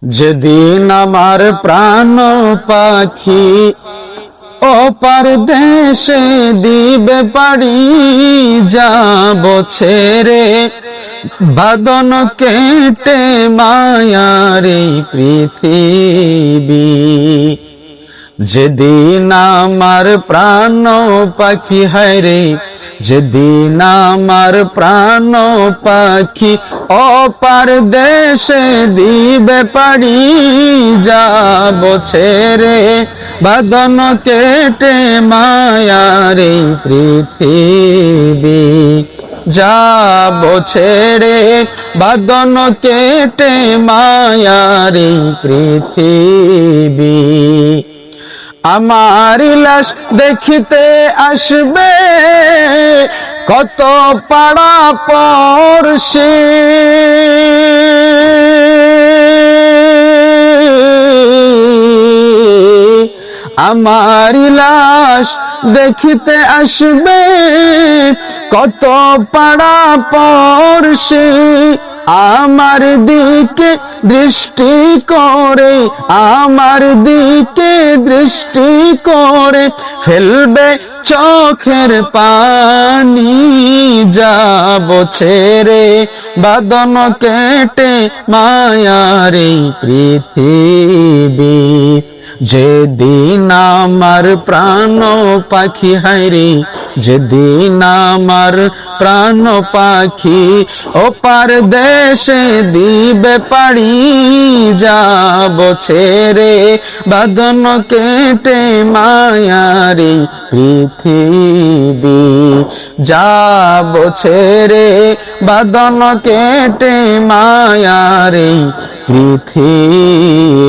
যেদিন আমার প্রাণ পাখি অপার দেশে দিবে পাড়ি, যাব ছেড়ে বাঁধন কেটে মায়ার এই পৃথিবী। যেদিন আমার প্রাণ পাখি হায়রে, যেদিন আমার প্রাণ পাখি অপার দেশে দিবে পাড়ি, যাব ছেড়ে বাঁধন কেটে মায়ার এই পৃথিবী। যাব ছেড়ে বাঁধন কেটে মায়ার এই পৃথিবী। আমার লাশ দেখিতে আসবে কত পাড়া পড়শি, আমার লাশ দেখিতে আসবে কত পাড়া পড়শি। আমার দিকে দৃষ্টি করে, আমার দিকে দৃষ্টি করে ফেলবে চোখের পানি, যাব ছেড়ে বাঁধন কেটে মায়ার এই পৃথিবী। যেদিন আমার প্রাণ পাখি হায়রে, যেদিন আমার প্রাণ পাখি ওপার দেশে দিবে পাড়ি, যাব ছেড়ে বাঁধন কেটে মায়ার এই পৃথিবী। যাব ছেড়ে বাঁধন কেটে মায়ার এই পৃথিবী।